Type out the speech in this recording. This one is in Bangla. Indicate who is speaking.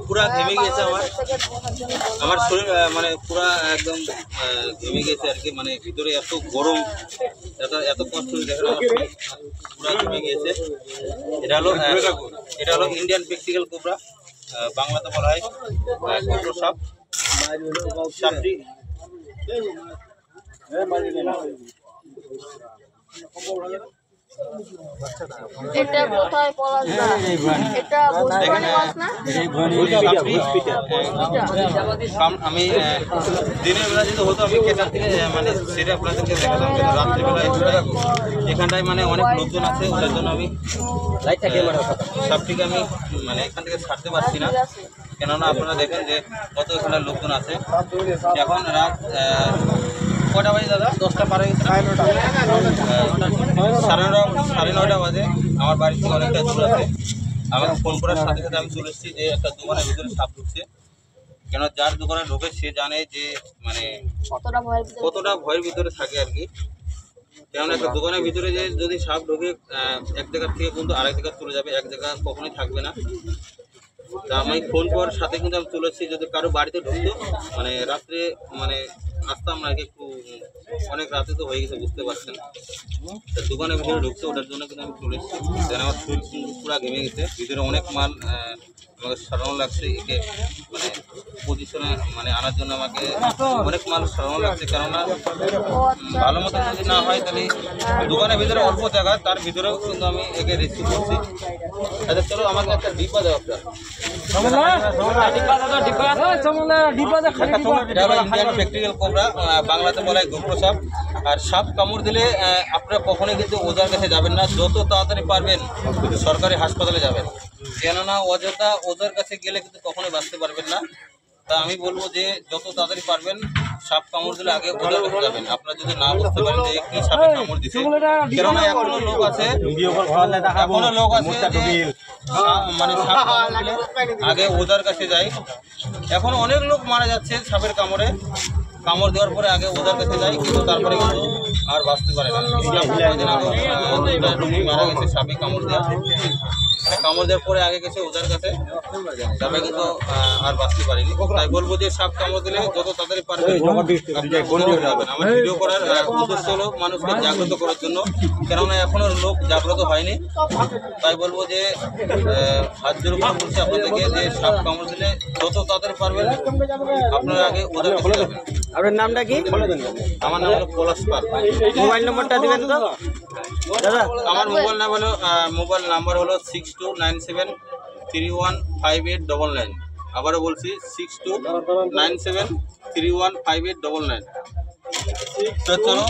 Speaker 1: পুরা ঘেমে গেছে আমার শরীর, মানে পুরা একদম ঘেমে গেছে আর কি। মানে ভিতরে এত গরম, এত কষ্ট দেখেন আমার শরীর পুরা ঘেমে গিয়েছে। এটা হলো ইন্ডিয়ান প্র্যাকটিক্যাল কোবরা, বাংলাতে বলা হয় কোবরা সাপ। সাপটি
Speaker 2: এটা কোথায় পলাশ দা? এটা বুঝবানি মাছ না?
Speaker 1: আমি দিনের বেলা যদি হতো আমি এখান থেকে মানে সেটা আপনাদেরকে দেখাতাম, কিন্তু রাত্রিবেলা এখানটায় মানে অনেক লোকজন আছে, ওদের জন্য আমি সাপটিকে আমি মানে এখান থেকে ছাড়তে পারছি না। কেননা আপনারা দেখেন যে কত এখানে লোকজন আছে। এখন রাত কটা বাজে দাদা? 10টা পার হয়ে গেছে, 9:30 বাজে। আমার বাড়ি থেকে অনেকটা দূর আছে। আমাকে ফোন করার সাথে সাথে আমি চলে এসেছি যে একটা দোকানের ভিতরে সাপ ঢুকছে। কেন যার দোকানে ঢোকে সে জানে যে মানে কতটা ভয়ের ভিতরে থাকে আর কি। কেমন একটা দোকানের ভিতরে যে যদি সাপ ঢোকে, এক জায়গার থেকে কিন্তু আরেক জায়গায় চলে যাবে, এক জায়গা কখনোই থাকবে না। তা আমি ফোন করার সাথে কিন্তু আমি চলে এসেছি, যদি কারো বাড়িতে ঢুকতো মানে রাত্রে মানে আসতাম না, একটু অনেক রাতে তো হয়ে গেছে বুঝতে পারছেন। দোকানের ভিতরে ঢুকছে, ওটার জন্য কিন্তু আমি চলে এসেছি। আমার শরীর পুরো ঘেমে গেছে, ভিতরে অনেক মাল আমাকে সারানো লাগছে। একে মানে পজিশনে মানে আনার জন্য আমাকে অনেক মাল সারানো লাগছে। কেননা ভালো মতো যদি না হয় তাহলে দোকানের ভিতরে অল্প জায়গা, তার ভিতরেও কিন্তু আমি একে রেস্কিউ করছি। আচ্ছা চলো আমাকে একটা ডিব্বা দেওয়া আপনার। ইন্ডিয়ান প্র্যাকটিক্যাল কোবরা, বাংলাতে বলা হয় গোপ্রো সাপ। আর সাপ কামড় দিলে আপনারা কখনোই কিন্তু ওজার কাছে যাবেন না, যত তাড়াতাড়ি পারবেন সরকারি হাসপাতালে যাবেন। কেননা অযথা ওজার কাছে গেলে কিন্তু কখনোই বাঁচতে পারবেন না। তা আমি বলবো যে যত তাড়াতাড়ি পারবেন সাপ কামড় দিলে আগে ওজার কাছে যাবেন। আপনারা যদি না বুঝতে পারেন যে কি সাপে কামড় দিছে, কেননা এখনো লোক আছে যে মানে সাপ কামড় দিলে আগে ওজার কাছে যায়। এখন অনেক লোক মারা যাচ্ছে সাপের কামড়ে, কামড় দেওয়ার পরে আগে ওজার কাছে যায়, কিন্তু তারপরে কিন্তু আর বাঁচতে পারে না। মারা গেছে সাপে কামড় দেওয়া, কামড় দেওয়ার পরে আগে গেছে ওজার কাছে, তবে কিন্তু আর বাঁচতে পারিনি। তাই বলবো যে সাপ কামড় দিলে যত তাড়াতাড়ি পারবেন যাবেন। আমার ভিডিও করার উদ্দেশ্য হলো মানুষকে জাগ্রত করার জন্য, কেননা এখনো লোক জাগ্রত হয়নি। তাই বলবো যে হাত জোর করে বলছি আপনাদেরকে যে সাপ কামড় দিলে যত তাড়াতাড়ি পারবেন আপনারা আগে ওজার কাছে যাবেন।
Speaker 3: আপনার নামটা কি?
Speaker 1: আমার নাম হলো পলাশ পাল।
Speaker 3: মোবাইল নম্বরটা দিবেন তো দাদা?
Speaker 1: আমার মোবাইল নাম্বার হলো 6297315899। আবারও বলছি 6297315899। চলো।